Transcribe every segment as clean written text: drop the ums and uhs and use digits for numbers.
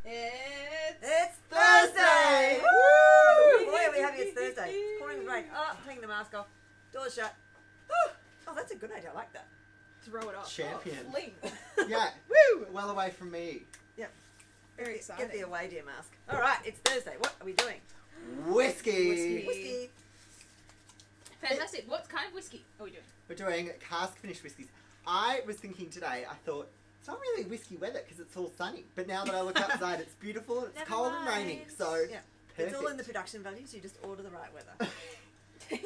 It's Thursday! Woo! Boy, are we happy it's Thursday. It's pouring with rain. Oh, I'm taking the mask off. Doors shut. Oh, that's a good idea. I like that. Throw it off. Champion. Oh, fling. Yeah. Woo! Well away from me. Yep. Very exciting. Get the away dear mask. All right, it's Thursday. What are we doing? Whiskey. Whiskey. Fantastic. What kind of whiskey are we doing? We're doing cask finished whiskies. I was thinking today, I thought, it's not really whiskey weather because it's all sunny. But now that I look outside, it's beautiful and it's Never cold and mind. raining. So, Yeah. perfect. It's all in the production values. You just order the right weather.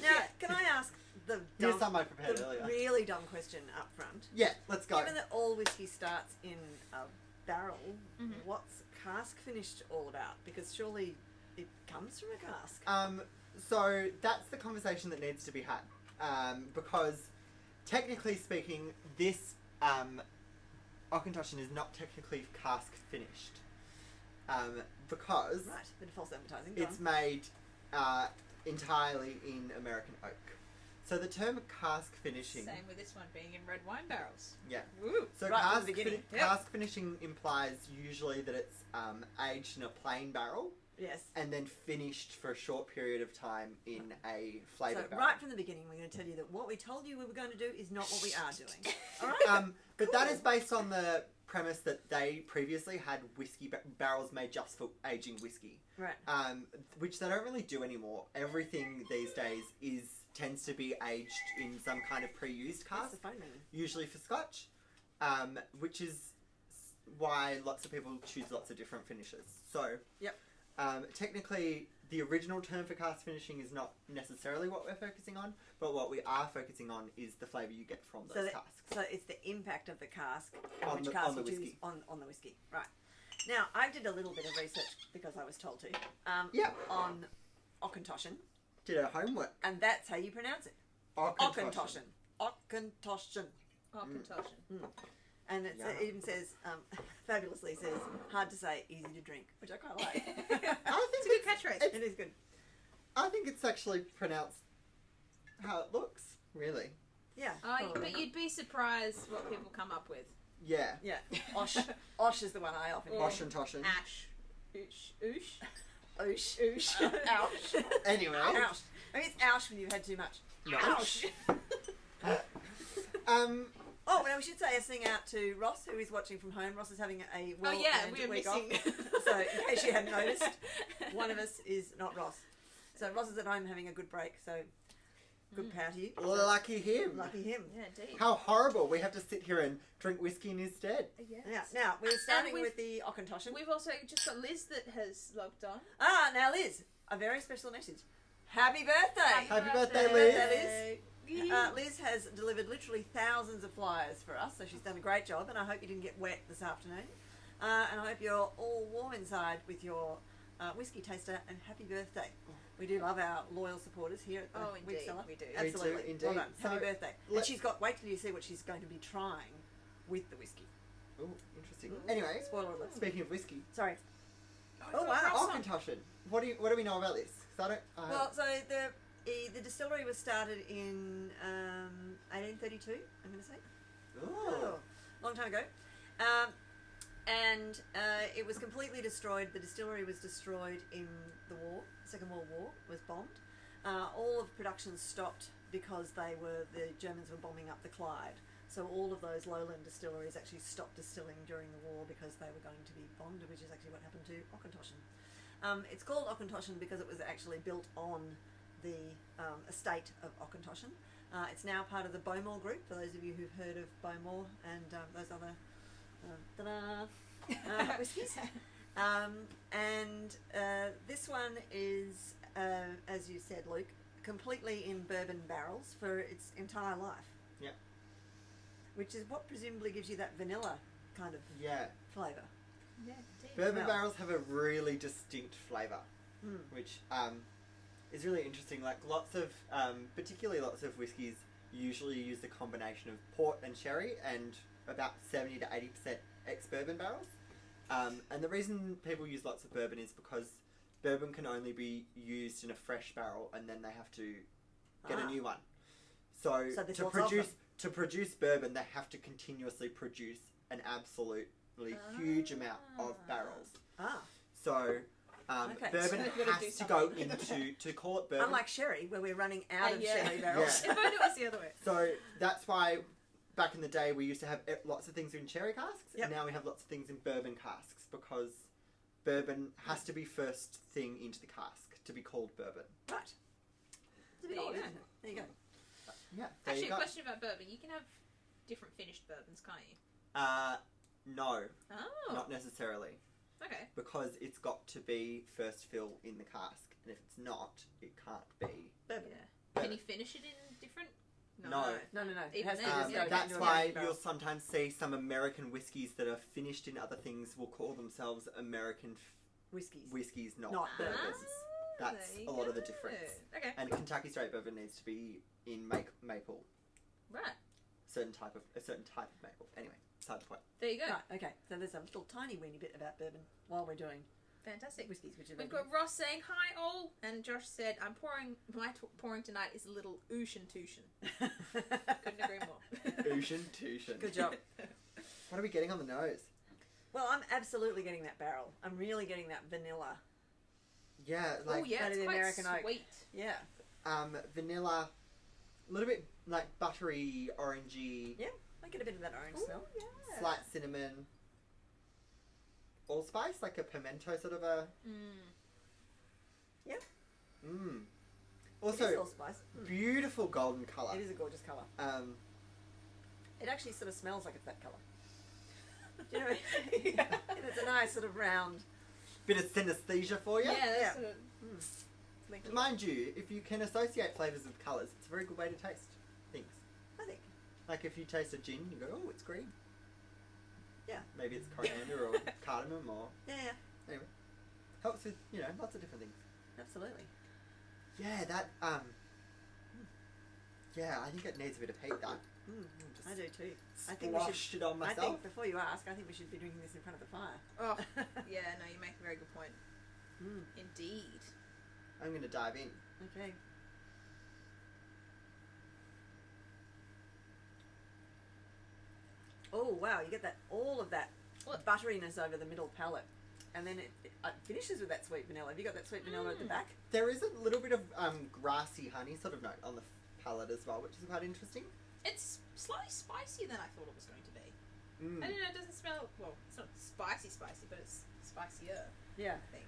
Now, can I ask the Here's some I prepared the earlier. really dumb question up front? Yeah, let's go. Given that all whiskey starts in a barrel, what's cask finished all about? Because surely it comes from a cask. So that's the conversation that needs to be had. Because technically speaking, this Auchentoshan is not technically cask finished. Because Right, bit of false advertising. Go it's on. made entirely in American oak. So the term cask finishing... Same with this one being in red wine barrels. Yeah. Woo. Right So from the cask, beginning. Yep. cask finishing implies usually that it's aged in a plain barrel Yes. and then finished for a short period of time in a So flavoured barrel. right from the beginning, we're going to tell you that what we told you we were going to do is not what we are doing. All right. But that is based on the premise that they previously had whiskey barrels made just for aging whiskey. Right. Which they don't really do anymore. Everything these days tends to be aged in some kind of pre-used That's cask, the phone ringing. usually for Scotch, which is why lots of people choose lots of different finishes. So, Yep. Technically, the original term for cask finishing is not necessarily what we're focusing on, but what we are focusing on is the flavour you get from those casks. So it's the impact of the cask and On which the- cask on the you choose whiskey. on the whiskey. Right. Now, I did a little bit of research because I was told to. Yeah. On Auchentoshan, Did our homework. and that's how you pronounce it. Auchentoshan. Auchentoshan. Auchentoshan. And it Yeah. even says, fabulously says, hard to say, easy to drink, which I quite like. I think It's a good catchphrase. It is good. I think it's actually pronounced how it looks, really. Yeah. But you'd be surprised what people come up with. Yeah. Yeah. Osh is the one I often Or- Auchentoshan. Ash. Oosh. Oosh. Oosh. Ouch. Anyway. Ouch. I mean, it's ouch when you've had too much. No. Ouch. Oh, well, we should say a thing out to Ross, who is watching from home. Ross is having a Oh yeah, well-earned we're week missing. off. So, in case you hadn't noticed, one of us is not Ross. So, Ross is at home having a good break. So, good power to you. Lucky him. Lucky him. Yeah, indeed. How horrible. We have to sit here and drink whiskey in his stead. Yes. Yeah. Now, we're starting we've- with the Auchentoshan. We've also just got Liz that has logged on. Now, Liz, a very special message. Happy birthday! Happy birthday, Liz. Liz. Liz has delivered literally thousands of flyers for us, so she's done a great job, and I hope you didn't get wet this afternoon. And I hope you're all warm inside with your whiskey taster, and happy birthday. We do love our loyal supporters here at the Oh, Week indeed, Cellar. we do. Absolutely. We do, indeed. Well done. Happy So, birthday. And she's got, wait till you see what she's going to be trying with the whiskey. Ooh, interesting. Anyway, Spoiler alert. speaking of whiskey, Sorry. Oh, wow. Auchentoshan. What do we know about this? 'Cause I don't. Well, so the distillery was started in 1832, I'm going to say. Ooh. Long time ago. And it was completely destroyed. The distillery was destroyed in the war. Second World War was bombed. All of production stopped because the Germans were bombing up the Clyde. So all of those lowland distilleries actually stopped distilling during the war because they were going to be bombed, which is actually what happened to Auchentoshan. It's called Auchentoshan because it was actually built on the estate of Auchentoshan. It's now part of the Bowmore Group, for those of you who've heard of Bowmore and those other whiskies. And this one is, as you said, Luke, completely in bourbon barrels for its entire life. Yeah. Which is what presumably gives you that vanilla kind of Yeah. flavour. Yeah, indeed. Bourbon Smell. barrels have a really distinct flavour, which is really interesting. Like particularly lots of whiskies usually use a combination of port and sherry, and about 70 to 80% ex-bourbon barrels. And the reason people use lots of bourbon is because bourbon can only be used in a fresh barrel, and then they have to get a new one. So there's to lots of them. produce bourbon, they have to continuously produce an absolutely huge amount of barrels. bourbon We've gotta do has to go something. into to call it bourbon. Unlike sherry, where we're running out of Yeah. sherry barrels. Yeah. If only it was the other way. So that's why back in the day we used to have lots of things in sherry casks, Yep. and now we have lots of things in bourbon casks because bourbon has to be first thing into the cask to be called bourbon. Right. It's a bit There you odd, go. isn't it? There you go. Yeah, there Actually, you a go. question about bourbon. You can have different finished bourbons, can't you? No, Oh. not necessarily, Okay. because it's got to be first fill in the cask, and if it's not, it can't be. Bourbon. Yeah. bourbon. Can you finish it in different? No. No. It Even has to then, just yeah. go That's into a why sherry barrel. you'll sometimes see some American whiskies that are finished in other things will call themselves American Whiskies. not Not bourbons. bourbons. That's there you a lot of the go. difference. Okay. And Kentucky straight bourbon needs to be in maple, Right. a certain type of maple. Anyway, beside the point. There you go. Right, okay. So there's a little tiny weeny bit about bourbon while we're doing Fantastic. whiskies, which is We've got Ross saying hi all, and Josh said, "I'm pouring. My pouring tonight is a little Auchentoshan." Couldn't agree more. Auchentoshan. Good job. What are we getting on the nose? Well, I'm absolutely getting that barrel. I'm really getting that vanilla. Yeah, Oh like yeah, that it's is quite American oak. sweet. Yeah. vanilla, a little bit like buttery, orangey, Yeah. I get a bit of that orange Ooh, smell. yeah. slight cinnamon, allspice, like a pimento sort of a. Yep. Mmm. It is Also, allspice. beautiful golden colour. It is a gorgeous colour. It actually sort of smells like it's that colour. Do you know what I mean? And it's a nice sort of round. bit of synesthesia for you. Yeah, that's Yeah. sort of Thank Mind you, if you can associate flavours with colours, it's a very good way to taste things. I think. Like if you taste a gin, you go, oh, it's green. Yeah. Maybe it's coriander or cardamom or Yeah. anyway. Helps with, lots of different things. Absolutely. Yeah, that yeah, I think it needs a bit of heat that. Just I do too. I think we splashed it on I myself. think before you ask, I think we should be drinking this in front of the fire. Oh, yeah, no, you make a very good point. Mm. Indeed. I'm gonna dive in. Okay. Oh wow! You get all of that What? butteriness over the middle palate, and then it finishes with that sweet vanilla. Have you got that sweet vanilla at the back? There is a little bit of grassy honey sort of note on the palate as well, which is quite interesting. It's slightly spicier than I thought it was going to be. Mm. I don't know, it doesn't smell, well, it's not spicy, but it's spicier, Yeah. I think.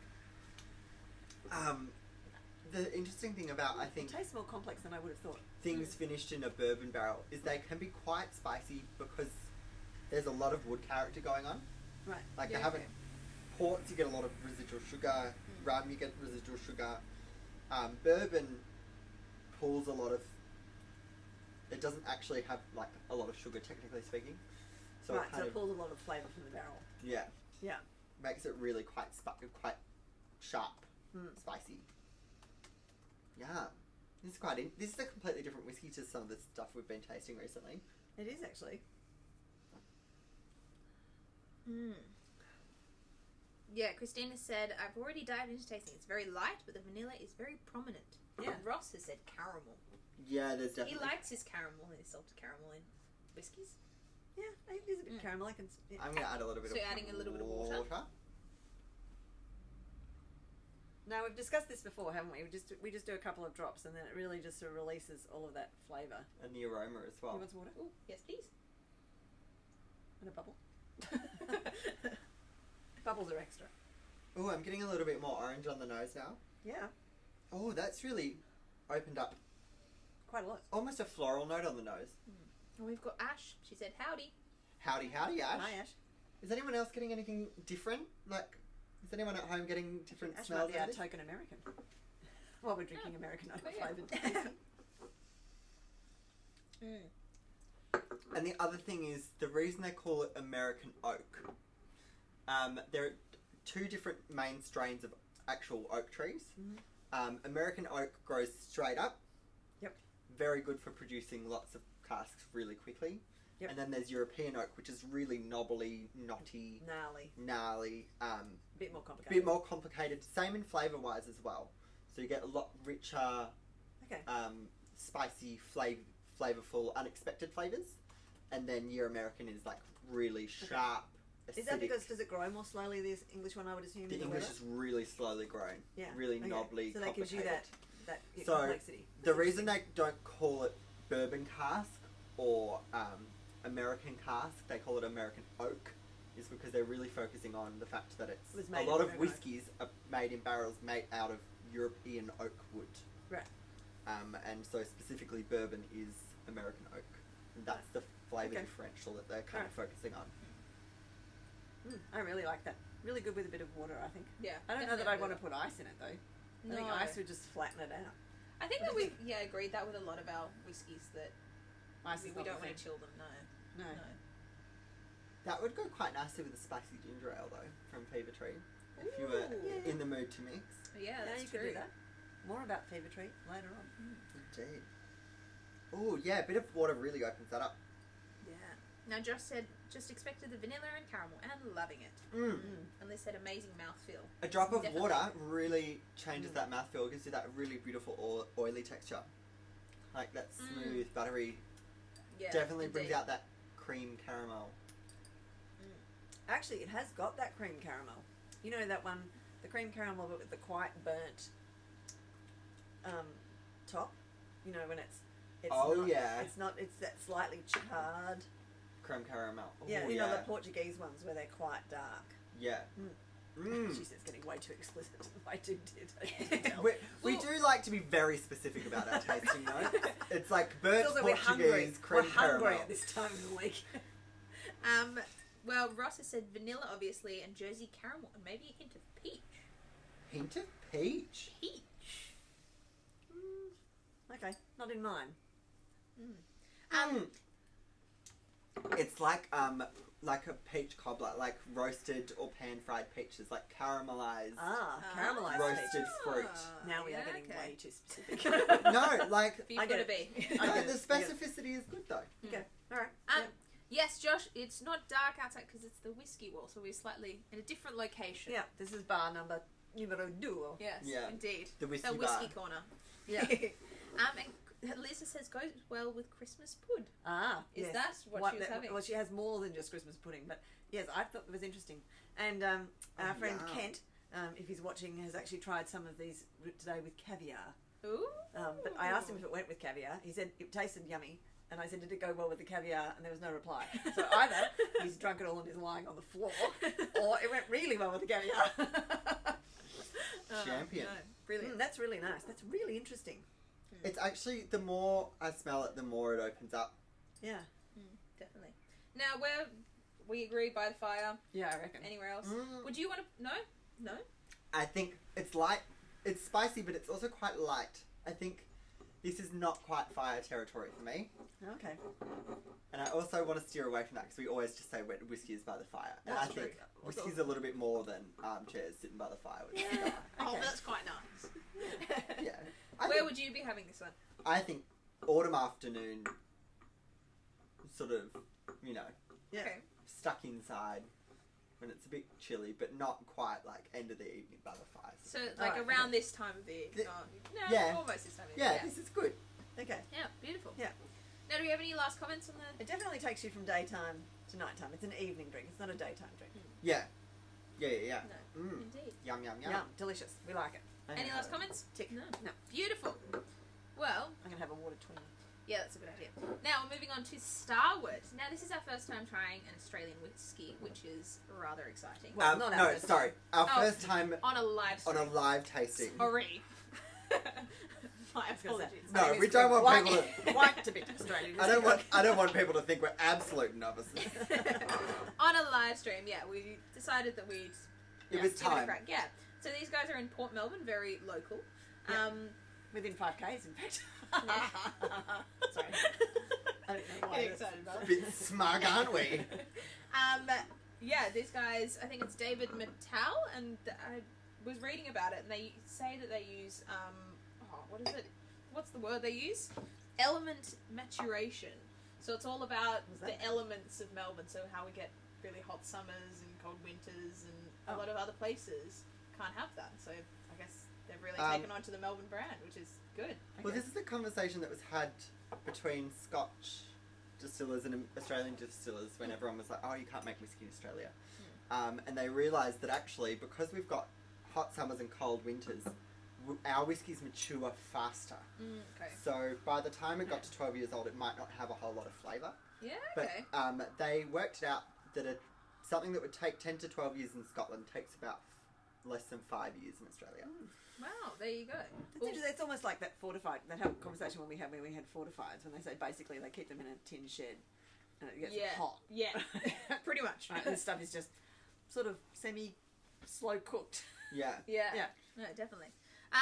The interesting thing about, I It think, tastes more complex than I would have thought. things finished in a bourbon barrel is they can be quite spicy because there's a lot of wood character going on. Right. Like Yeah, they haven't okay. ports, you get a lot of residual sugar. Rum, you get residual sugar. Bourbon pulls a lot of. It doesn't actually have like a lot of sugar, technically speaking. So right. it So kind it of pulls a lot of flavour from the barrel. yeah Yeah. makes it really quite sharp, spicy. Yeah, this is this is a completely different whiskey to some of the stuff we've been tasting recently. It is actually. Yeah, Christina said, I've already dived into tasting. It's very light, but the vanilla is very prominent. Yeah. Ross has said caramel. Yeah, there's definitely. He likes his caramel and his salted caramel in whiskies. Yeah. It is a bit caramel. I can. Yeah. I'm gonna add a little bit So of you're adding a little bit of water? Now we've discussed this before, haven't we? We just do a couple of drops, and then it really just sort of releases all of that flavour. And the aroma as well. You want some water? Oh, yes, please. And a bubble. Bubbles are extra. Oh, I'm getting a little bit more orange on the nose now. Yeah. Oh, that's really opened up. Quite a lot. Almost a floral note on the nose. And we've got Ash. She said, howdy. Howdy, howdy, Ash. Hi, Ash. Is anyone else getting anything different? Like, is anyone at home getting different Ash smells? might be our of this? token American. While we're drinking American oak Oh, yeah. flavoured. And the other thing is, the reason they call it American oak, there are two different main strains of actual oak trees. American oak grows straight up. Yep. Very good for producing lots of casks really quickly. Yep. And then there's European oak, which is really knobbly, knotty, gnarly, Bit more complicated. bit more complicated. Same in flavour wise as well. So you get a lot richer, Okay. spicy, flavourful, unexpected flavours. And then your American is like really sharp, Is that acidic. because does it grow more slowly? This English one, I would assume. The in the English weather? is really slowly grown, Yeah. really Okay. knobbly, So that gives you complicated. that So, complexity. The reason they don't call it bourbon cask or American cask, they call it American oak, is because they're really focusing on the fact that it's It was a made lot in of America. whiskies are made in barrels made out of European oak wood. Right. And so specifically bourbon is American oak. And that's the flavour Okay. differential that they're kind of focusing on. I really like that. Really good with a bit of water, I think. Yeah. I don't know that I'd want to put ice in it though. No. I think ice would just flatten it out. I think What that do you we've agreed that with a lot of our whiskies that Ice we is not don't the want to thing. chill them. No. No. That would go quite nicely with a spicy ginger ale though, from Fever Tree. If you were Ooh. in the mood to mix. Yeah, that's you true. could do that. More about Fever Tree later on. Indeed. Oh yeah, a bit of water really opens that up. Yeah. Now Josh said just expected the vanilla and caramel and loving it. And they said amazing mouthfeel. A drop of Definitely. water really changes that mouthfeel, gives you that really beautiful oily texture. Like that smooth, buttery, Yeah. definitely brings indeed. out that cream caramel. Actually, it has got that cream caramel. You know that one, the cream caramel but with the quite burnt top. You know when it's Oh, not, yeah. it's that slightly charred. Creme caramel. Yeah, Ooh, you know yeah. the Portuguese ones where they're quite dark. Yeah. She says getting way too explicit, way too detailed. We do like to be very specific about our tasting notes. It's like burnt Feels like we're hungry. Portuguese creme We're hungry caramel. at this time of the week. Well, Ross has said vanilla, obviously, and Jersey caramel, and maybe a hint of peach. Hint of peach. Peach. Okay, not in mine. It's like a peach cobbler, like roasted or pan fried peaches, like caramelized. Caramelized Roasted peaches. fruit. Now we are Yeah, getting okay. way too specific. No, like You've I got get to it. be. I no, get the it. I get it. specificity is good though. Okay, all right. Yes, Josh, it's not dark outside because it's the whiskey wall, so we're slightly in a different location. Yeah, this is bar numero duo. Yes, Yeah. indeed. The whiskey The whiskey bar. corner. Yeah. And Lisa says goes well with Christmas pud. Is yes. that what she was having? Well, she has more than just Christmas pudding, but yes, I thought it was interesting. And our friend yum. Kent, if he's watching, has actually tried some of these today with caviar. Ooh. But I asked him if it went with caviar. He said it tasted yummy. And I said, did it go well with the caviar? And there was no reply. So either he's drunk it all and is lying on the floor, or it went really well with the caviar. Champion. No, brilliant. That's really nice. That's really interesting. It's actually, the more I smell it, the more it opens up. Yeah. Definitely. Now, we agree by the fire. Yeah, I reckon. Anywhere else? Mm. Would you want to? No. I think it's light. It's spicy, but it's also quite light. I think this is not quite fire territory for me. Okay. And I also want to steer away from that because we always just say whiskey is by the fire. And That's I true. think whiskey's a little bit more than armchairs sitting by the fire with a cigar. Oh, Okay. that's quite nice. Yeah. Where would you be having this one? I think autumn afternoon, sort of, Yeah. Okay. stuck inside when it's a bit chilly, but not quite like end of the evening by the fire. So, like Alright, around okay. this time of the year. The- No, yeah. almost this time of the Yeah, year. this is good. Okay. Yeah, beautiful. Yeah. Now, do we have any last comments on the... It definitely takes you from daytime to nighttime. It's an evening drink. It's not a daytime drink. Yeah. Yeah. No, Mm. indeed. Yum, yum, yum. Yum. Delicious. We like it. Any last comments? Tick. No. No. Beautiful. Well, I'm going to have a water twin. yeah, that's a good idea. Now, we're moving on to STARWARD. Now, this is our first time trying an Australian whiskey, which is rather exciting. Well, not our no, first sorry. Our Oh. first time On a live on stream. a live tasting. Sorry. My apologies. No, we don't want people to. Quite a bit Australian. I don't want people to think we're absolute novices. On a live stream, yeah, we decided that we'd It was give it a time. crack. Yeah. So these guys are in Port Melbourne, very local. Yeah. Within 5Ks, in fact. Sorry. I don't know why. Getting that's- excited about A it. bit smug, aren't we? Yeah, these guys, I think it's David Mattel, and I was reading about it, and they say that they use, what is it? What's the word they use? Element maturation. So it's all about What's the that? elements of Melbourne, so how we get really hot summers and cold winters, and a Oh. lot of other places can't have that. So I guess they've really Um, taken on to the Melbourne brand, which is good. Well, this is a conversation that was had between Scotch distillers and Australian distillers when everyone was like, oh, you can't make whiskey in Australia. And they realised that actually, because we've got hot summers and cold winters, our whiskies mature faster. Okay. So by the time it got to 12 years old, it might not have a whole lot of flavour. Yeah, But okay. they worked it out that something that would take 10 to 12 years in Scotland takes about less than 5 years in Australia. Wow, there you go. It's interesting. It's almost like that fortified, that whole conversation when we had fortifieds, when they say basically they keep them in a tin shed and it gets hot. Yeah, pretty much. Right, this stuff is just sort of slow cooked. Yeah. Yeah. No, definitely.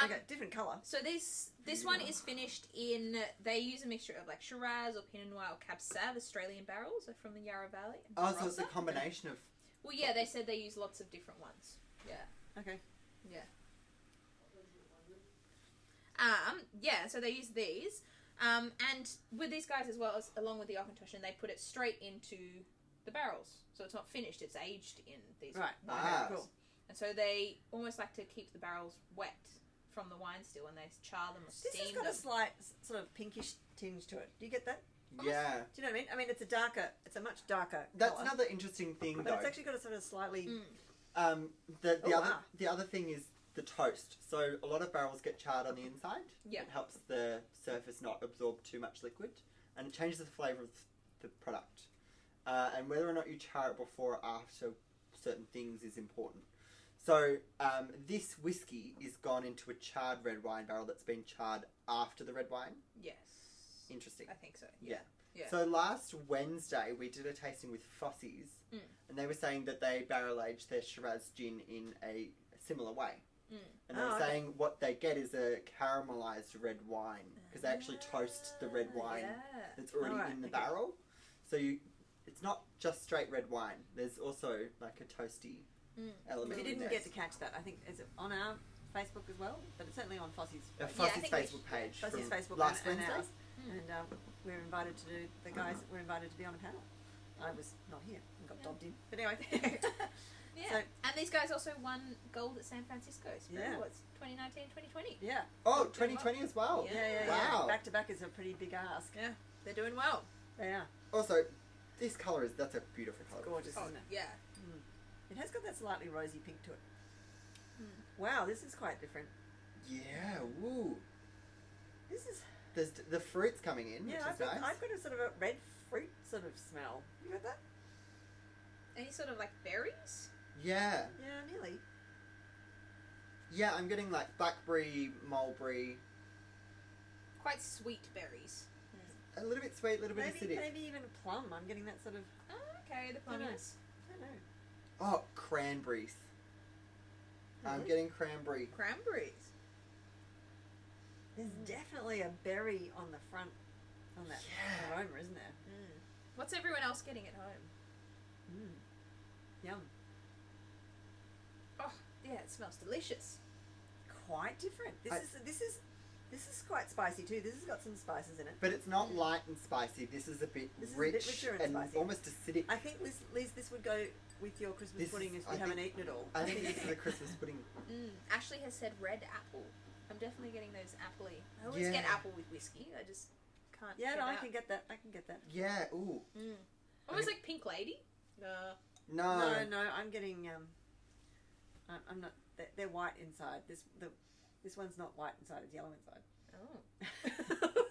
Okay, different colour. So this one is finished in, they use a mixture of like Shiraz or Pinot Noir or Cab Sav Australian barrels from the Yarra Valley. And Oh, so it's a Barossa. combination of... Well, yeah, they said they use lots of different ones. Yeah. Okay. Yeah. So they use these. And with these guys as well, as along with the Auchentoshan, they put it straight into the barrels. So it's not finished, it's aged in these Right. wine Ah. barrels. And so they almost like to keep the barrels wet from the wine still when they char them or This steam has got them. a slight sort of pinkish tinge to it. Do you get that? Yeah. Do you know what I mean? I mean, it's a much darker That's colour, another interesting thing, but though. it's actually got a sort of slightly... The other thing is the toast. So a lot of barrels get charred on the inside. Yeah. It helps the surface not absorb too much liquid, and it changes the flavour of the product. And whether or not you char it before or after certain things is important. So this whiskey is gone into a charred red wine barrel that's been charred after the red wine. Yes. Interesting. I think so. Yeah. Yeah. So last Wednesday we did a tasting with Fossies, and they were saying that they barrel aged their Shiraz gin in a similar way. And they were saying what they get is a caramelised red wine, because they actually toast the red wine that's already in the barrel. So it's not just straight red wine. There's also like a toasty element. If you in didn't there. get to catch that, I think is it on our Facebook as well, but it's certainly on Fossie's. Fossie's I think Facebook page. Fossie's from Facebook last and Wednesday. ours. And we're invited to do, the guys were invited to be on a panel. I was not here and got dobbed in. But anyway. Yeah. So- and these guys also won gold at San Francisco. Yeah. What's 2019, 2020? Yeah. Oh, 2020 as well. Yeah. Wow. Back to back is a pretty big ask. Yeah. They're doing well. Yeah. Also, this colour that's a beautiful colour. Gorgeous, Oh, isn't it? yeah. It has got that slightly rosy pink to it. Wow, this is quite different. Yeah, woo. This is... There's the fruit's coming in, Yeah, which is nice. I've got a sort of a red fruit sort of smell. You got that? Any sort of like berries? Yeah. Yeah, nearly. Yeah, I'm getting like blackberry, mulberry, Quite sweet berries. a little bit sweet, a little bit acidic. Maybe even plum. I'm getting that sort of... Oh, okay, the I don't know. plummies. I don't know. Oh, cranberries. I'm Really? getting cranberry. Cranberries. There's definitely a berry on the front, on that Yeah. aroma, isn't there? What's everyone else getting at home? Yum. Oh, yeah, it smells delicious. Quite different. This is quite spicy too. This has got some spices in it. But it's not light and spicy. This is a bit This is a rich bit richer and spicy. almost acidic. I think, Liz, this would go with your Christmas This pudding is- if I you haven't think- eaten it all. I think this is a Christmas pudding. Ashley has said red apple. I'm definitely getting those appley. I always Yeah. get apple with whiskey. I just can't. Yeah, get no, I out. can get that. I can get that. Yeah, ooh. Almost like Pink Lady. No. No. No, I'm getting. I'm not. They're white inside. This one's not white inside. It's yellow inside.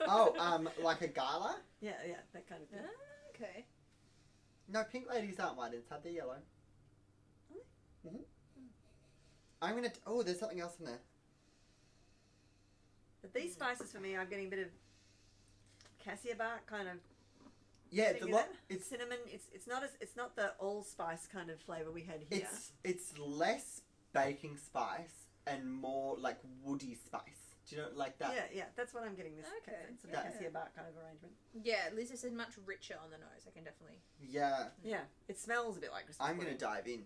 Oh. Oh, like a gala? Yeah, that kind of thing. Okay. No, pink ladies aren't white inside, they're yellow. Really? I'm gonna. Oh, there's something else in there. But these spices for me, I'm getting a bit of cassia bark kind of. Yeah, it's a thing lot. in it. It's It's not the allspice kind of flavour we had here. it's less baking spice and more like woody spice. Do you know like that? Yeah, that's what I'm getting. This Okay, sort yeah. of cassia bark kind of arrangement. Yeah, Liz has said much richer on the nose. I can definitely. Yeah. Yeah, it smells a bit like Christmas I'm gonna pudding. dive in.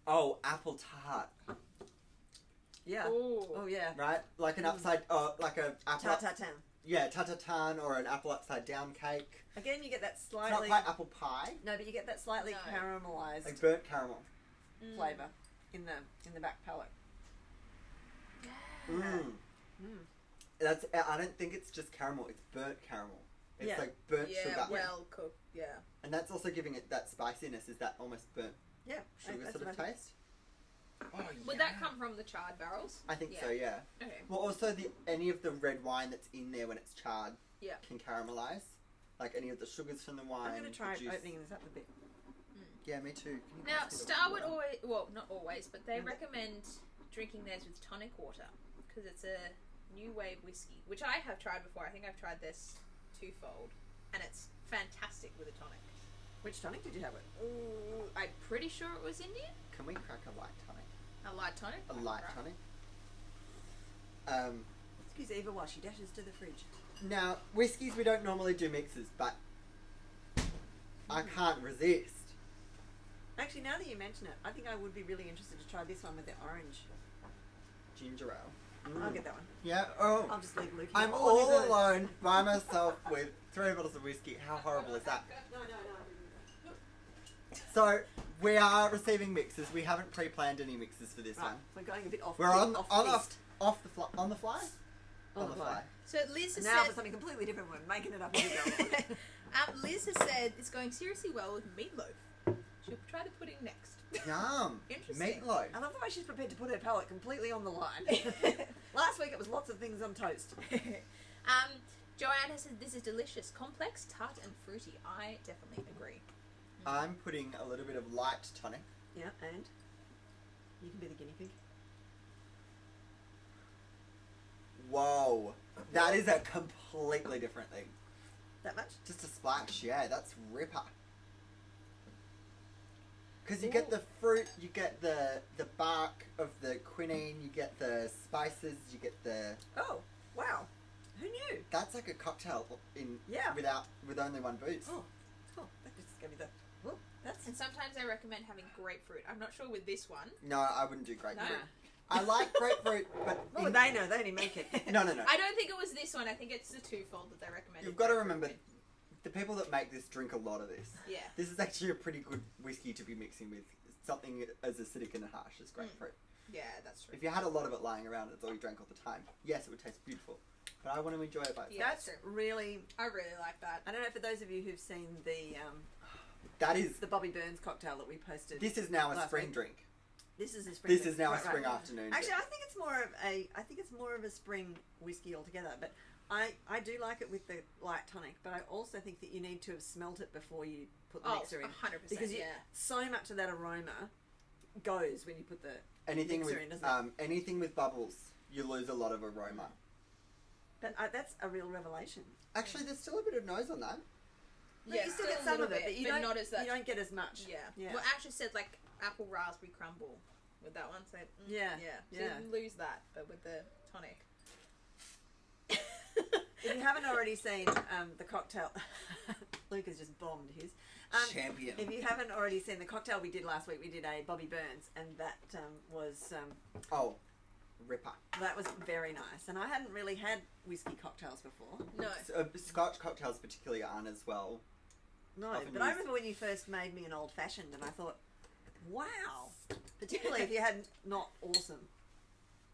Oh, apple tart, Yeah. Oh. Oh yeah. right? Like an upside, like a apple. Tartatan. Yeah, tartatan or an apple upside down cake. Again, you get that It's not slightly. quite apple pie, No, but you get that slightly No. caramelized like burnt caramel. flavour in the back palate. Mm. I don't think it's just caramel. It's burnt caramal. It's Yeah. like burnt Yeah, sugar. well cooked. Yeah. And that's also giving it that spiciness. Is that almost burnt Yeah, sugar that's sort of what I think. taste? Oh, Would that come from the charred barrels? I think so. Yeah. Okay. Well, also any of the red wine that's in there when it's charred Yeah. can caramelize. Like any of the sugars from the wine. I'm going to try the juice. opening this up a bit. Yeah, me too. Can you Now, pass me the Starward water? always, well, not always, but they Mhm. recommend drinking theirs with tonic water because it's a new wave whiskey, which I have tried before. I think I've tried this twofold, and it's fantastic with a tonic. Which tonic did you have it? Ooh, I'm pretty sure it was Indian. Can we crack a light tonic? A light tonic. A light Right. tonic. Excuse Eva while she dashes to the fridge. Now, whiskies we don't normally do mixes, but I can't resist. Actually, now that you mention it, I think I would be really interested to try this one with the orange. Ginger ale. I'll get that one. Yeah. Oh. I'll just leave Luke here. I'm on all his own. alone by myself with 3 bottles of whiskey. How horrible is that? No. So we are receiving mixes. We haven't pre-planned any mixes for this Right, one. we're going a bit off. We're on off piste. off the fly. On the fly. On the fly. So Liz has Now for said, something completely different. We're making it up as we go. Liz has said it's going seriously well with meatloaf. She'll try the pudding next. Yum. Interesting. Meatloaf. I love the way she's prepared to put her palate completely on the line. Last week it was lots of things on toast. Joanne has said this is delicious, complex, tart, and fruity. I definitely agree. I'm putting a little bit of light tonic. Yeah, and you can be the guinea pig. Whoa. That is a completely different thing. That much? Just a splash, yeah, that's ripper. Because you get the fruit, you get the bark of the quinine, you get the spices, you get the... Oh, wow. Who knew? That's like a cocktail Yeah. with only one booze. Oh, that just gave me the... Oh, that's... And sometimes they recommend having grapefruit. I'm not sure with this one. No, I wouldn't do grapefruit. No. I like grapefruit, but... What would they know? They only make it. No. I don't think it was this one. I think it's the twofold that they recommend. You've got to remember, the people that make this drink a lot of this. Yeah. This is actually a pretty good whiskey to be mixing with something as acidic and harsh as grapefruit. Yeah, that's true. If you had a lot of it lying around, it's all you drank all the time. Yes, it would taste beautiful, but I want to enjoy it by itself. Yeah. That's really... I really like that. I don't know for those of you who've seen That is. the Bobby Burns cocktail that we posted. This is now a last spring week. drink. This is a spring. This drink. is now a Right, spring right. afternoon. Actually, drink. I think it's more of a spring whiskey altogether. But I do like it with the light tonic. But I also think that you need to have smelt it before you put the mixer in, 100%. because so much of that aroma goes when you put the anything mixer with in, doesn't it? anything with bubbles, you lose a lot of aroma. But that's a real revelation. Actually, there's still a bit of nose on that. But you still get some of it, but you don't not as You don't get as much. Yeah. Well, actually said like apple raspberry crumble with that one. So Yeah. So you lose that, but with the tonic. If you haven't already seen the cocktail, Luke has just bombed his. Champion. If you haven't already seen the cocktail we did last week, we did a Bobby Burns, and that was Ripper. that was very nice. And I hadn't really had whiskey cocktails before. No. Scotch cocktails particularly aren't as well. No, Often but I used. remember when you first made me an old fashioned, and I thought, wow, particularly if you had not awesome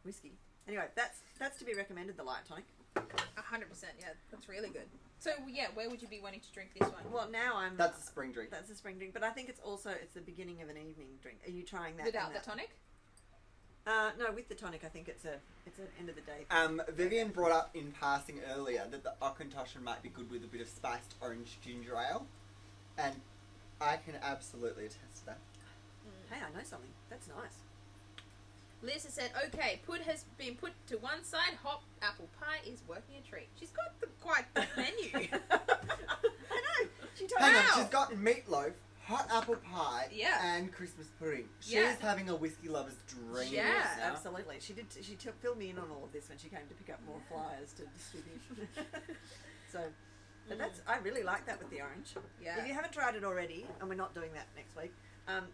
whiskey. Anyway, that's to be recommended. The light tonic. 100%. Yeah, that's really good. So yeah, where would you be wanting to drink this one? Well, now I'm. That's a spring drink. That's a spring drink, but I think it's the beginning of an evening drink. Are you trying that Without and the that? tonic? No, with the tonic. I think it's an end of the day. Vivian brought up in passing earlier that the Auchentoshan might be good with a bit of spiced orange ginger ale, and I can absolutely attest to that. Hey, I know something. That's nice. Liz has said, okay, put has been put to one side, hot apple pie is working a treat. She's got quite the menu. I know. She told Hang me. on, she's got meatloaf, hot apple pie, Yeah. and Christmas pudding. She's Yeah. having a whiskey lover's dream. Yeah, right now. Absolutely. She did. She filled me in on all of this when she came to pick up more flyers to distribute. So, but I really like that with the orange. Yeah. If you haven't tried it already, and we're not doing that next week,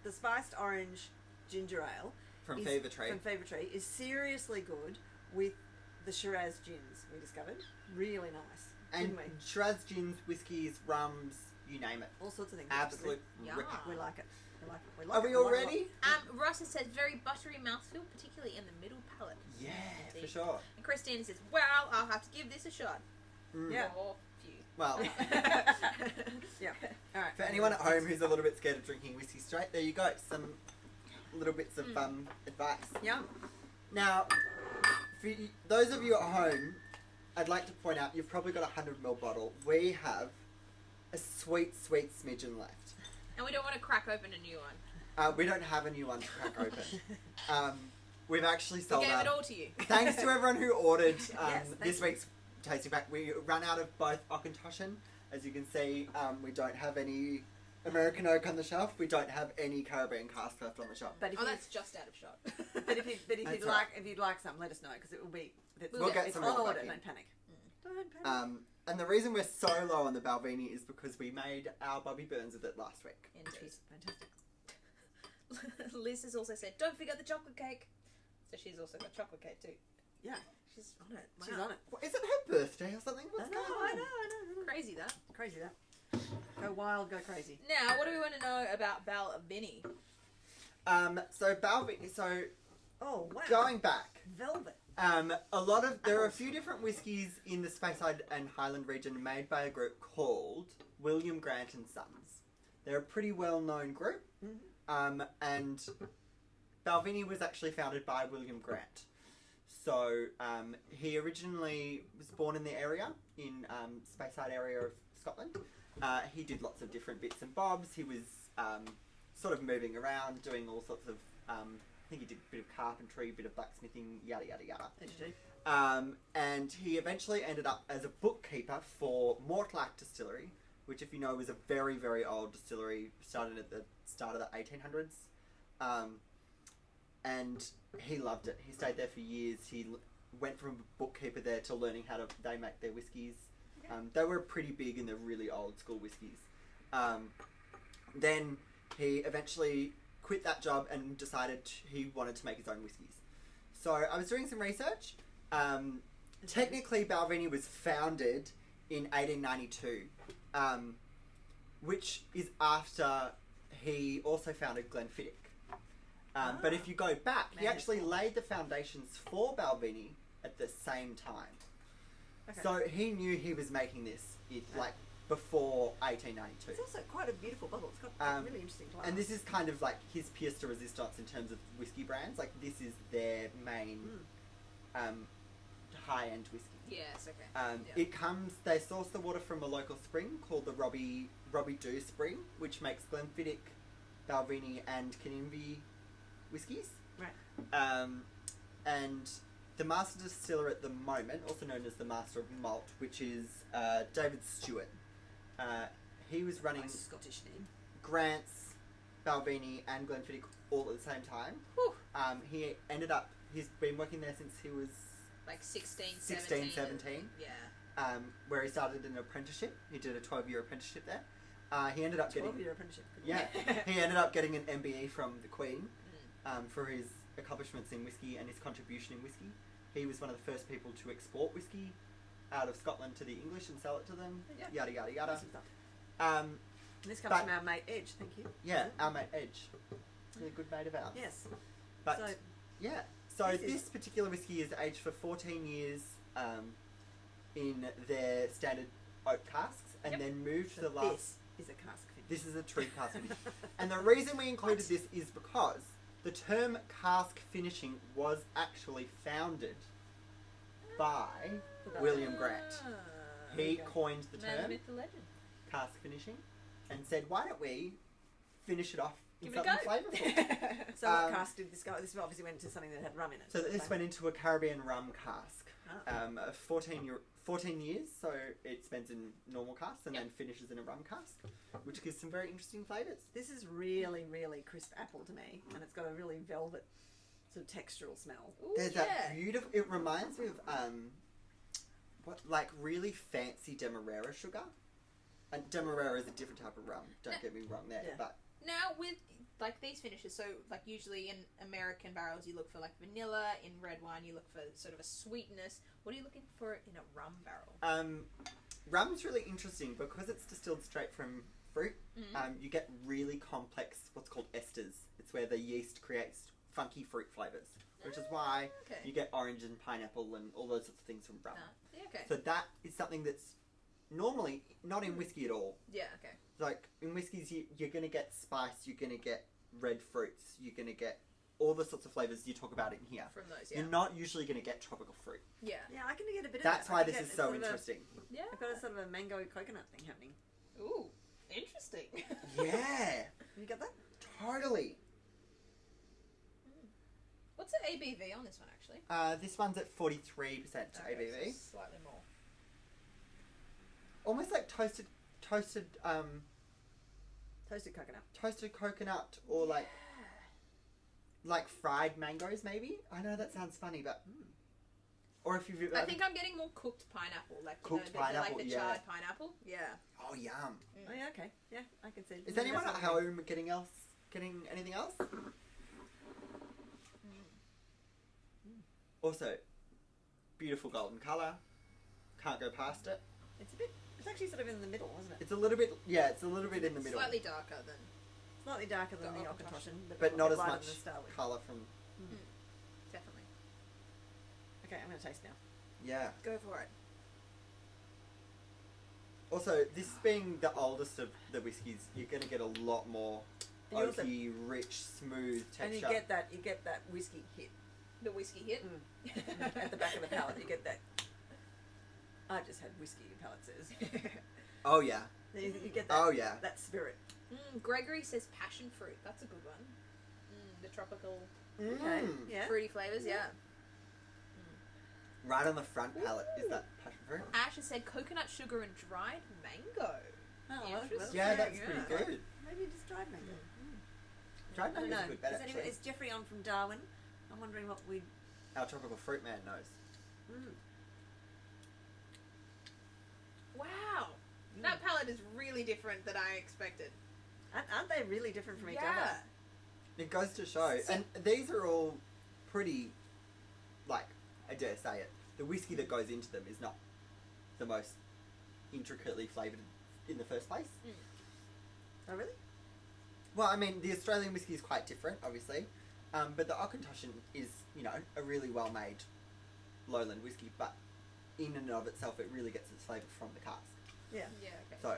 the spiced orange ginger ale From Fever Tree. From Fever Tree is seriously good with the Shiraz gins we discovered. Really nice. And didn't we? Shiraz gins, whiskies, rums, you name it. All sorts of things. Absolute Yeah. rip. We like it. We like it. We like Are it. we We all like it a lot. ready? Russ says very buttery mouthfeel, particularly in the middle palate. Yeah, Indeed. for sure. And Christina says, "Wow, I'll have to give this a shot." Yeah. Or few. Well, Yeah. All right. for anyone at home who's a little bit scared of drinking whiskey straight, there you go. Some little bits of advice. Yum. Now, for those of you at home, I'd like to point out you've probably got a 100ml bottle. We have a sweet, sweet smidgen left. And we don't want to crack open a new one. We don't have a new one to crack open. We've actually We sold gave out. it all to you. Thanks to everyone who ordered thank this you. week's tasting pack. We ran out of both Auchentoshan. As you can see, we don't have any American oak on the shelf. We don't have any Caribbean Cask left on the shelf. But if Oh, you, that's just out of shot. but if you'd That's like, right. if you'd like some, let us know because it will be. We'll get it's some on more order. back in. Don't panic. Don't panic. And the reason we're so low on the Balvenie is because we made our Bobby Burns with it last week. Which Indeed. was fantastic. Liz has also said, "Don't forget the chocolate cake." So she's also got chocolate cake too. Yeah, she's on it. Wow. She's on it. What, is it her birthday or something? I What's know, going on? I know. Crazy that. Crazy that. Go wild, go crazy. Now, what do we want to know about Balvenie? So Balvenie. So Oh wow. going back. Velvet. There are a few different whiskies in the Speyside and Highland region made by a group called William Grant and Sons. They're a pretty well-known group, and Balvenie was actually founded by William Grant. So he originally was born in the area, in Speyside area of Scotland. He did lots of different bits and bobs. He was sort of moving around, doing all sorts of I think he did a bit of carpentry, a bit of blacksmithing, yada yada yada. And he eventually ended up as a bookkeeper for Malt Distillery, which, if you know, was a very, very old distillery, started at the start of the 1800s. And he loved it. He stayed there for years. He went from bookkeeper there to learning how they make their whiskies. They were pretty big in the really old school whiskies. Then he eventually quit that job and decided he wanted to make his own whiskies. So I was doing some research. Technically, Balvenie was founded in 1892, which is after he also founded Glenfiddich. But if you go back, he actually laid the foundations for Balvenie at the same time. Okay. So he knew he was making this before 1892. It's also quite a beautiful bottle. It's got a really interesting glass. And this is kind of like his pièce de résistance in terms of whiskey brands. Like, this is their main high-end whiskey. Yes, okay. They source the water from a local spring called the Robbie Doo Spring, which makes Glenfiddich, Balvenie and Kinnimbie whiskies. Right. And the master distiller at the moment, also known as the master of malt, which is David Stewart. He was running Nice Scottish name. Grant's, Balvenie and Glenfiddich all at the same time. Whew. He's been working there since he was Like 16, 16, 17. 17. Yeah. Where he started an apprenticeship. He did a 12-year apprenticeship there. He ended up getting 12-year apprenticeship. he ended up getting an MBE from the Queen for his accomplishments in whiskey and his contribution in whiskey. He was one of the first people to export whiskey out of Scotland to the English and sell it to them. Yeah. Yada yada yada. Awesome stuff. Um, And this comes from our mate Edge. Thank you. yeah, our mate Edge. He's a good mate of ours. Yes. But So yeah, so this this is- particular whiskey is aged for 14 years in their standard oak casks, and Yep. then moved to so the last. this is a cask finish. This is a true cask finish. And the reason we included this is because the term cask finishing was actually founded by William Grant. He coined the Man, the term myth, the legend. cask finishing and said, why don't we finish it off in Give it a something go. flavourful? So what cask did this go? This obviously went into something that had rum in it. So this went into a Caribbean rum cask. Ah. 14 years, so it spends in normal casks and Yep. then finishes in a rum cask, which gives some very interesting flavours. This is really, really crisp apple to me, and it's got a really velvet sort of textural smell. Ooh, There's yeah. that beautiful. It reminds me of really fancy Demerara sugar. And Demerara is a different type of rum. Don't get me wrong there, Yeah. but Now with like these finishes, so like usually in American barrels you look for like vanilla, in red wine you look for sort of a sweetness. What are you looking for in a rum barrel? rum's really interesting because it's distilled straight from fruit, you get really complex, what's called esters. It's where the yeast creates funky fruit flavours, which is why you get orange and pineapple and all those sorts of things from rum. Yeah, okay. So that is something that's normally not in whiskey at all. Yeah, okay. Like, in whiskies, you're going to get spice, you're going to get red fruits, you're going to get all the sorts of flavours you talk about in here. From those, yeah. You're not usually going to get tropical fruit. Yeah. Yeah, I can get a bit of That's that. why this is so interesting. Yeah. I've got a sort of a mango coconut thing happening. Ooh, interesting. Yeah. You got that? Totally. What's the ABV on this one, actually? This one's at 43% Okay, ABV. so slightly more. Almost like toasted Toasted coconut. or like fried mangoes maybe. I know that sounds funny, but or if you've I think I'm getting more cooked pineapple, like Cooked like pineapple, the yeah. charred pineapple. Yeah. oh yum. Oh yeah, okay. Yeah, I can see. Is anyone at home getting anything else? Also, beautiful golden colour. Can't go past it. It's actually sort of in the middle, isn't it? It's a little bit in the middle. Slightly darker than. Slightly darker than The the Auchentoshan. Auchentoshan, but not as lighter much than the STARWARD. colour from. Definitely. Okay, I'm going to taste now. Yeah. Go for it. Also, this being the oldest of the whiskies, you're going to get a lot more And you also- oaky, rich, smooth texture. And you get that whiskey hit The whiskey hit. at the back of the palate. You get that. I've just had whiskey palate says. Oh yeah. You get that. Oh yeah. That spirit. Gregory says passion fruit. That's a good one. The tropical Okay. Yeah. fruity flavours, yeah. Right on the front palate is that passion fruit. Ash has said coconut sugar and dried mango. Oh, well, Interesting. Yeah, that's yeah. pretty good. Maybe just dried mango. Dried I don't mango's know. a good bet Is, actually. is Jeffrey on from Darwin? I'm wondering what we. Our tropical fruit man knows. Wow. That palette is really different than I expected. Aren't they really different from each Yeah. other? It goes to show, and these are all pretty, like, I dare say it, the whiskey that goes into them is not the most intricately flavoured in the first place. Oh, really? Well, I mean, the Australian whiskey is quite different, obviously, but the Auchentoshan is, a really well-made lowland whiskey, but in and of itself, it really gets its flavour from the cask. Yeah. Yeah, okay. So,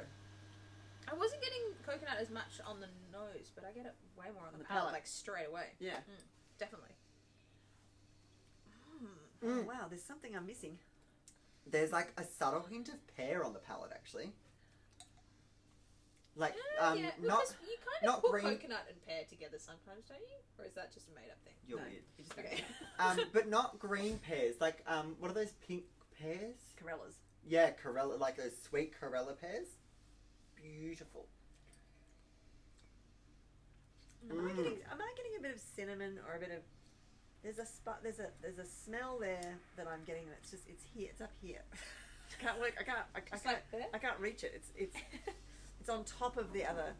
I wasn't getting coconut as much on the nose, but I get it way more on the the palate, palate. like straight away. Yeah. Definitely. Oh, wow, there's something I'm missing. there's like a subtle hint of pear on the palate, actually. Like, Yeah, not because you kind not of put green- coconut and pear together sometimes, don't you? Or is that just a made-up thing? You're No, weird. you just Okay. But not green pears. Like, what are those pink pears? Corellas. Yeah, Corella, like those sweet Corella pears. Beautiful. Am I getting a bit of cinnamon or a bit of? There's a smell there that I'm getting. That's just it's here. It's up here. Can't work. I can't reach it. It's on top of the other.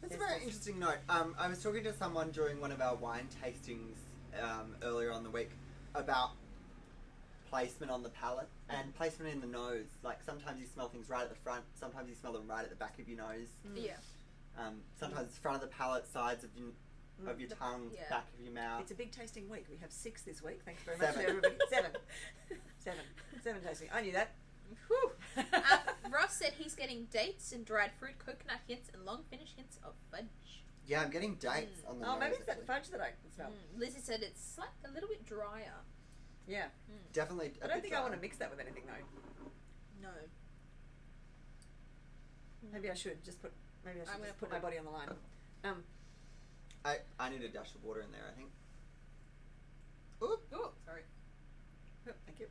That's a very interesting note. I was talking to someone during one of our wine tastings earlier on the week about placement on the palate and placement in the nose. Like, sometimes you smell things right at the front, sometimes you smell them right at the back of your nose. Yeah. Sometimes it's front of the palate, sides of your tongue, Yeah. back of your mouth. It's a big tasting week. We have 6 this week. Thanks very 7. much to everybody. 7 tasting. I knew that. Whew. Ross said he's getting dates and dried fruit, coconut hints, and long finish hints of fudge. Yeah, I'm getting dates on the Oh, nose. maybe it's that actually. fudge that I can smell. Lizzie said it's a little bit drier. Yeah. Definitely. I don't think I want to mix that with anything though. No. Maybe I should just put. Maybe I I'm should gonna just put put my body on the line. I need a dash of water in there, I think. Oh, sorry. Oh, thank you.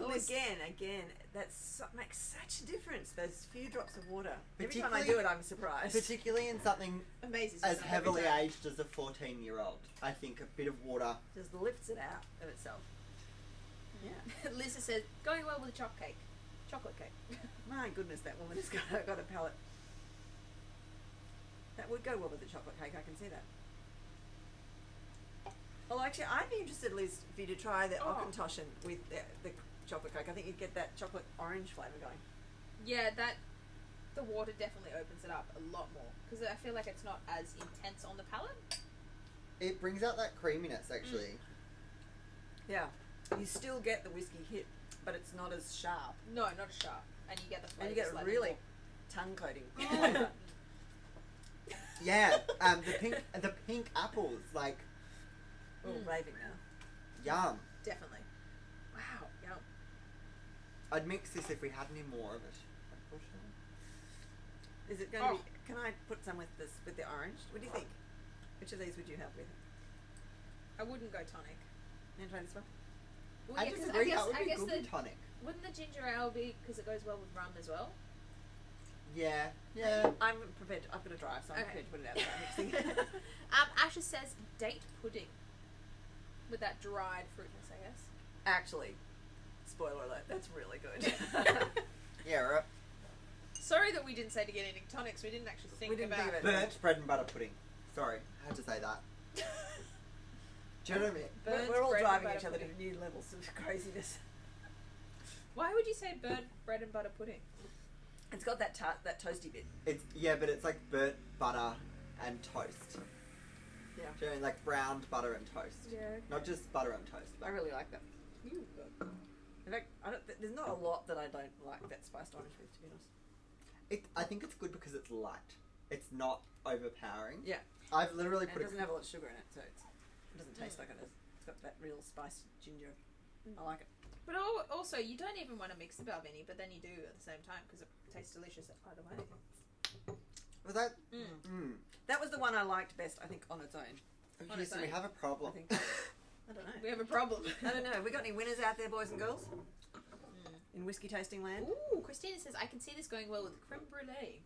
Oh, again, makes such a difference. Those few drops of water. Every time I do it, I'm surprised. Particularly in something Amazes as yourself every heavily time. aged as a 14-year-old. I think a bit of water. Just lifts it out of itself. Yeah. Lisa said, going well with a chocolate cake. My goodness, that woman has got a palate. That would go well with the chocolate cake. I can see that. Well, actually, I'd be interested, Liz, for you to try the Auchentoshan with the chocolate Coke. I think you'd get that chocolate orange flavour going. Yeah, the water definitely opens it up a lot more because I feel like it's not as intense on the palate. It brings out that creaminess, actually. Yeah. You still get the whiskey hit, but it's not as sharp. No, not as sharp, and you get the flavour. And you get a slightly really more. tongue coating. Yeah, the pink apples, like, We're all raving now. yum. Definitely. Wow, yum. I'd mix this if we had any more of it. Unfortunately. Is it going to be... Can I put some with the orange? What do you think? Which of these would you have with it? I wouldn't go tonic. You want to try this one? Well, I yeah, 'cause disagree. That would I be guess good with tonic. wouldn't the ginger ale be because it goes well with rum as well? Yeah, yeah. I'm prepared. I've got to drive, so I'm Okay. prepared to put it out there mixing. Asher says date pudding with that dried fruitness, I guess. Actually, spoiler alert, that's really good. Yeah, right. Sorry that we didn't say to get any tonics. We didn't actually think We didn't about think it. of it. Burnt bread and butter pudding. Sorry, I had to say that. Do you know what I mean? Burnt We're all bread and driving butter each other pudding. to new levels of craziness. Why would you say burnt bread and butter pudding? It's got that that toasty bit. But it's like burnt butter and toast. Yeah. Do you know what I mean? Like browned butter and toast. Yeah. Not just butter and toast. I really like that. Ooh, good. In fact, there's not a lot that I don't like that spiced orange with, to be honest. I think it's good because it's light. It's not overpowering. Yeah. I've literally And put it doesn't have a lot of sugar in it, so it doesn't taste like it is. It's got that real spiced ginger. I like it. But also, you don't even want to mix the Balvenie, but then you do at the same time because it tastes delicious either way. Was that? That was the one I liked best, I think, on its own. Houston, we have a problem. I think. I don't know. We have a problem. I don't know. Have we got any winners out there, boys and girls? In whiskey tasting land? Ooh, Christina says, I can see this going well with creme brulee.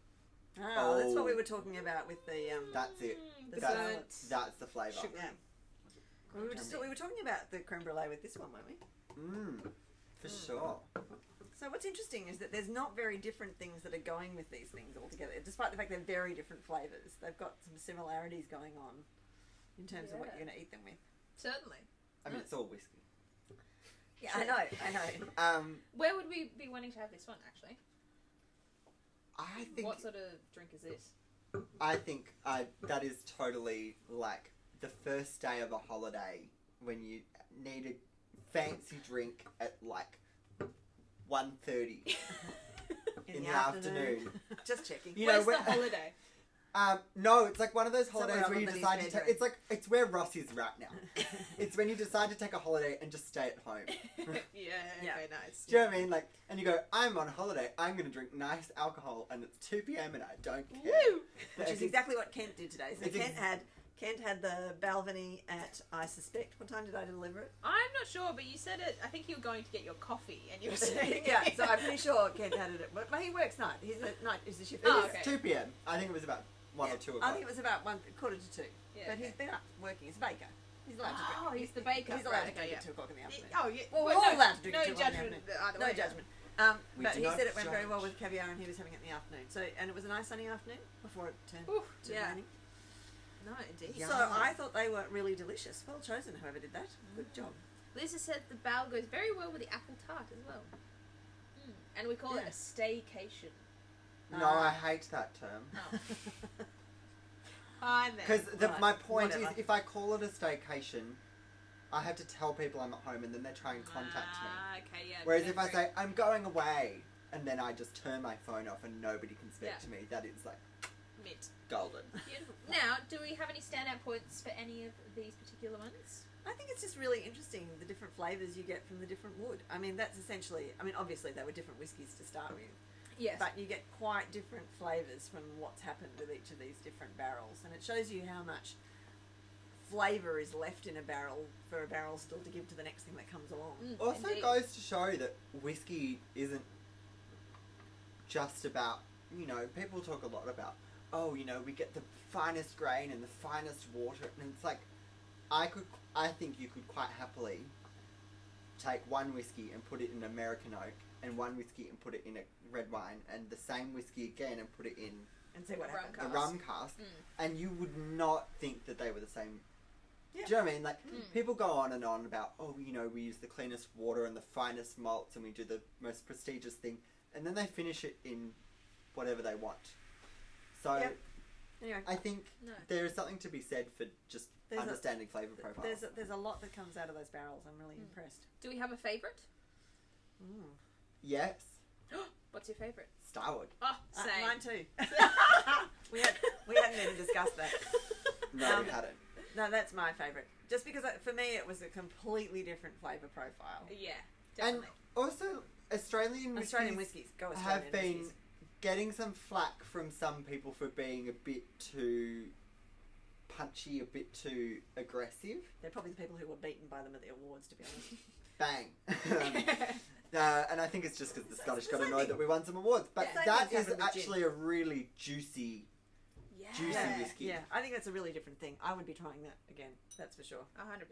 Oh, that's what we were talking about with the That's it. the That's, burnt that's the flavour. sugar. Yeah. We were talking about the creme brulee with this one, weren't we? For sure. So what's interesting is that there's not very different things that are going with these things altogether, despite the fact they're very different flavours. They've got some similarities going on in terms of what you're going to eat them with. Certainly. I mean, it's all whiskey. Yeah, I know. Where would we be wanting to have this one, actually? I think. What sort of drink is this? I think that is totally like the first day of a holiday when you need a fancy drink at like 1:30 in the afternoon. Just checking. You Where's know, the holiday? No, it's like one of those holidays Somewhere where you other than decide to his take. bedroom. It's where Ross is right now. It's when you decide to take a holiday and just stay at home. Yeah, okay, nice. Do you know what I mean? Like, and you go, I'm on holiday. I'm going to drink nice alcohol, and it's 2 p.m. and I don't care. Woo! Which is exactly what Kent did today. So It's Kent had the Balvenie at, I suspect, what time did I deliver it? I'm not sure, but you said it. I think you were going to get your coffee, and you were saying Yeah, so I'm pretty sure Kent had it at, but he works night. He's a night, is the shift. It Oh, was okay. 2 p.m. I think it was about 1 or 2 o'clock. I think it was about 1:45 to 2. Yeah, But okay. he's been up working. He's a baker. He's allowed to drink. Oh, he's the baker. He's allowed Right, to drink okay, at 2 o'clock in the afternoon. Oh, yeah. Well, we're no, all allowed to drink no at 2 o'clock in the judgment afternoon. either No way. judgment. We But do he not said it went very judge. well with caviar, and he was having it in the afternoon. So, and it was a nice sunny afternoon before it turned Oof, to yeah. raining. No, indeed. Yeah. So I thought they were really delicious. Well chosen, whoever did that. Good job. Lisa said the bal goes very well with the apple tart as well. And we call it Yeah. a staycation. No, I hate that term. Oh. Fine then. Because Right, my point whatever. is, if I call it a staycation, I have to tell people I'm at home, and then they try and contact me. Okay, yeah. Whereas if I say I'm going away, and then I just turn my phone off and nobody can speak Yeah. to me, that is like mint. golden. Beautiful. Now, do we have any standout points for any of these particular ones? I think it's just really interesting the different flavours you get from the different wood. I mean, that's essentially, I mean, obviously they were different whiskies to start with, Yes. but you get quite different flavours from what's happened with each of these different barrels. And it shows you how much flavour is left in a barrel for a barrel still to give to the next thing that comes along. Also Indeed. goes to show that whiskey isn't just about, you know, people talk a lot about, oh, you know, we get the finest grain and the finest water, and it's like, I think you could quite happily take one whiskey and put it in American oak, and one whiskey and put it in a red wine, and the same whiskey again and put it in And see what Rum happens. a cask. rum cask, and you would not think that they were the same Yeah. Do you know what I mean? Like, people go on and on about, oh, you know, we use the cleanest water and the finest malts and we do the most prestigious thing. And then they finish it in whatever they want. So, Anyway, I think there is something to be said for just understanding flavour profiles. There's a lot that comes out of those barrels. I'm really impressed. Do we have a favourite? Yes. What's your favourite? STARWARD. Oh, same. Mine too. we hadn't even discussed that. No, we hadn't. No, that's my favourite. Just because for me it was a completely different flavour profile. Yeah, definitely. And also, Australian whiskies go Australian have been whiskies. getting some flack from some people for being a bit too punchy, a bit too aggressive. They're probably the people who were beaten by them at the awards, to be honest. Bang. And I think it's just because the Scottish got annoyed that we won some awards. But that is actually a really juicy whiskey. Yeah, I think that's a really different thing. I would be trying that again, that's for sure. 100%.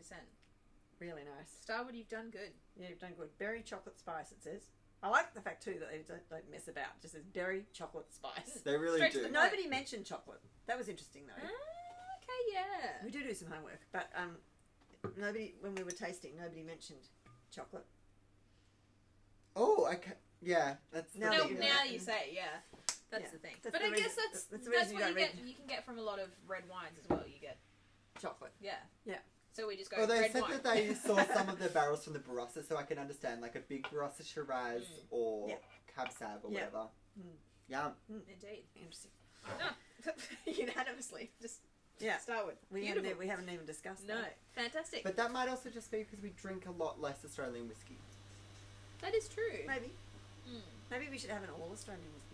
Really nice. STARWARD, you've done good. Yeah, you've done good. Berry chocolate spice, it says. I like the fact too that they don't mess about. It just says berry chocolate spice. They really Straight do. to the Nobody mentioned chocolate. That was interesting though. Okay, yeah. We do some homework, but nobody, when we were tasting, nobody mentioned chocolate. Oh, okay. Yeah, that's Now the Now, thing. now you say, yeah. That's the thing. That's But the I guess reason- that's the what reason you don't read. you can get from a lot of red wines as well. You get, Chocolate. yeah. Yeah. So we just go Well, they red said wine. that they saw some of the barrels from the Barossa, so I can understand, like a big Barossa Shiraz or Cab Sav or Yeah. whatever. Mm. Yum. Indeed. Interesting. Unanimously. Just Yeah. STARWARD. We Beautiful. haven't even discussed No. that. Fantastic. But that might also just be because we drink a lot less Australian whiskey. That is true. Maybe. Mm. Maybe we should have an all Australian whiskey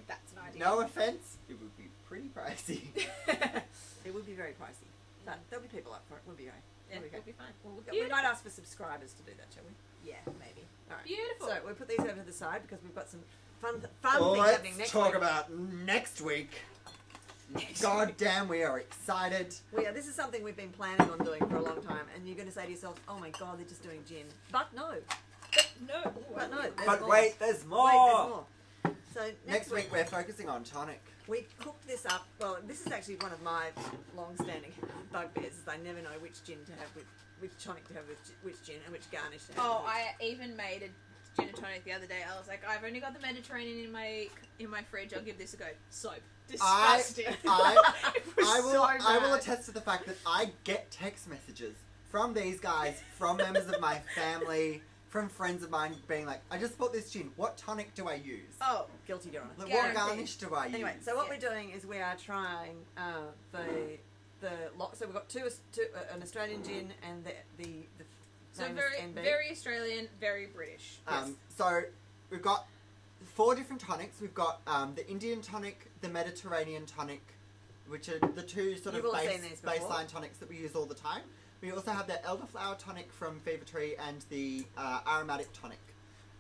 That's an idea. No offence, it would be pretty pricey. test. It would be very pricey, but there'll be people up for it. We'll be right. Yeah, We'll be we'll okay. be fine. We might ask for subscribers to do that, shall we? Yeah, maybe. All right. Beautiful. So we'll put these over to the side because we've got some fun things happening Let's next talk week. about next week. God damn, we are excited. This is something we've been planning on doing for a long time, and you're going to say to yourself, "Oh my God, they're just doing gin." But no, No. there's But more. wait, there's more. Wait, there's more. So Next week we're focusing on tonic. we cooked this up. Well, this is actually one of my long-standing bugbears. Is I never know which gin to have with which tonic to have with which gin and which garnish to have. Oh, with I even made a gin and tonic the other day. I was like, I've only got the Mediterranean in my fridge. I'll give this a go. Soap. Disgusting. It was I will bad. attest to the fact that I get text messages from these guys, from members of my family, from friends of mine being like, I just bought this gin. What tonic do I use? Oh, guilty, Your Honour. Like, what guaranteed. garnish do I use? Anyway, so what Yeah. we're doing is we are trying the lot. So we've got two an Australian gin and the so famous NB. very Australian, very British. So we've got 4 different tonics. We've got the Indian tonic, the Mediterranean tonic, which are the 2 sort You've of all seen these before. baseline tonics that we use all the time. We also have the elderflower tonic from Fever Tree and the aromatic tonic.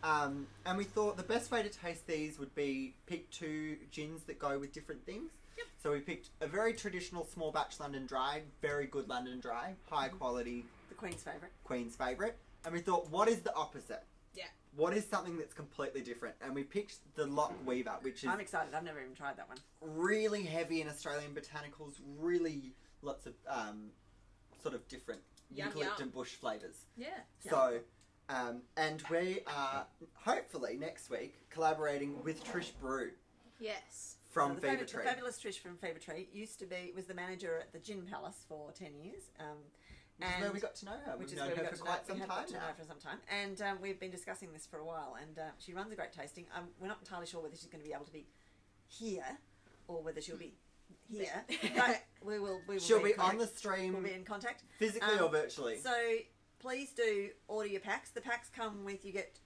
And we thought the best way to taste these would be pick 2 gins that go with different things. Yep. So we picked a very traditional small batch London Dry, very good London Dry, high quality, The Queen's favourite. Queen's favourite. And we thought, what is the opposite? Yeah. What is something that's completely different? And we picked the Lock Weaver, which is I'm excited. I've never even tried that one. really heavy in Australian botanicals, really lots of sort of different Yum, eucalypt yum. and bush flavours. Yeah. So, and we are hopefully next week collaborating with Trish Brew Yes. from So Fever the Tree. fabulous Trish from Fever Tree was the manager at the Gin Palace for 10 years. Which is where we got to know her. Which We've is known where we her got for to quite know, some we have time got to know now. her for some time, and we've been discussing this for a while. And she runs a great tasting. We're not entirely sure whether she's going to be able to be here or whether she'll be here, but we will. She'll be in on the contact. stream, We'll be in contact physically or virtually. So please do order your packs. The packs come with you get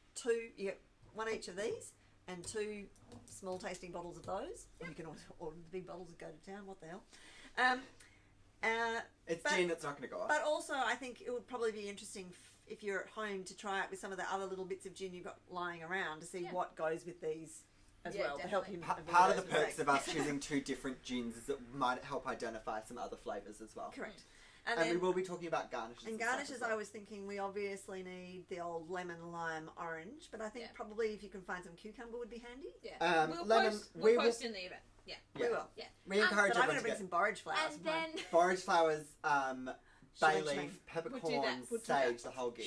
1 each of these and 2 small tasting bottles of those. Or you can order the big bottles and go to town. What the hell? It's but- gin that's not going to go off. But also, I think it would probably be interesting if you're at home to try it with some of the other little bits of gin you've got lying around to see Yeah. what goes with these as Yeah, well to help you. definitely. Part of the avoid those perks of us choosing 2 different gins is it might help identify some other flavours as well. Correct. And And we then will be talking about garnishes. and stuff garnishes, as well. I was thinking we obviously need the old lemon, lime, orange, but I think Yeah. probably if you can find some cucumber would be handy. Yeah. We'll post in the event. Yeah. We will. Yeah. We encourage But I'm everyone going to to bring get some borage flowers. And with mine. then borage flowers, bay Shilling. leaf, We'll do peppercorn, that. We'll do sage, that. the whole gig.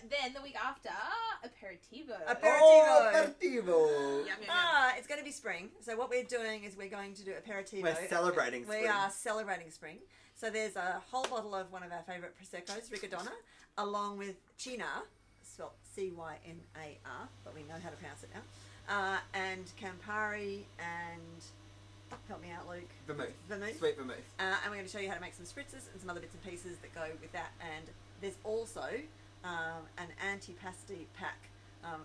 then the week after, aperitivo. Oh, aperitivo! Yum, yum, yum. It's going to be spring. So what we're doing is we're going to do aperitivo. We're celebrating spring. We are celebrating spring. So there's a whole bottle of one of our favourite Prosecco's, Riccadonna, along with Cynar, spelled Cynar, but we know how to pronounce it now, and Campari and, help me out, Luke, Vermouth. Sweet vermouth. and we're going to show you how to make some spritzes and some other bits and pieces that go with that. And there's also an anti-pasty pack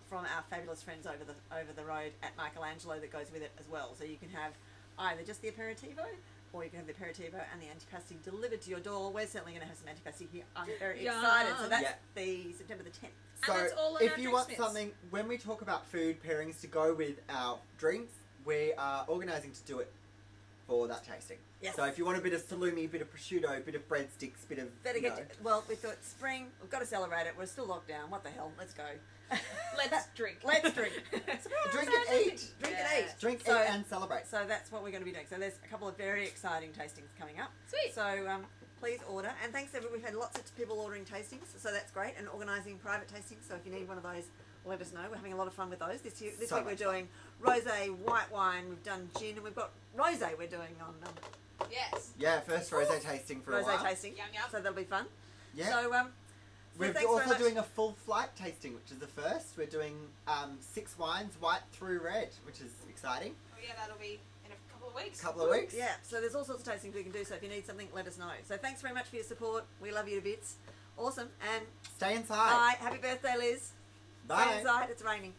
from our fabulous friends over the road at Michelangelo that goes with it as well. So you can have either just the aperitivo, or you can have the aperitivo and the antipasti delivered to your door. We're certainly going to have some antipasti here. I'm very Yum. excited. So that's Yeah. the September the 10th. So that's all in if our you drink want smiths. something, when we talk about food pairings to go with our drinks, we are organising to do it for that tasting. Yes. So if you want a bit of salumi, a bit of prosciutto, a bit of breadsticks, bit of Better you get know, well, we thought spring, we've got to celebrate it. We're still locked down. What the hell? Let's go. Let's drink. Let's drink. drink and eat. Drink Yeah. and eat. Drink, So- eat, and celebrate. So that's what we're going to be doing. So there's a couple of very exciting tastings coming up. Sweet. So please order. And thanks everyone. We've had lots of people ordering tastings, so that's great. And organising private tastings. So if you need one of those, let us know. We're having a lot of fun with those. This So week we're much doing rosé, white wine. We've done gin, and we've got rosé. We're doing on Yes. Yeah, first rosé tasting for a rosé while. tasting. Yum, yum. So that'll be fun. Yeah. So We're thanks very also much. doing a full flight tasting, which is the first. We're doing 6 wines, white through red, which is exciting. Oh yeah, that'll be in a couple of weeks. Couple of weeks. Yeah, so there's all sorts of tastings we can do. So if you need something, let us know. So thanks very much for your support. We love you to bits. Awesome. And Stay inside. bye. Happy birthday, Liz. Stay Bye. inside. It's raining.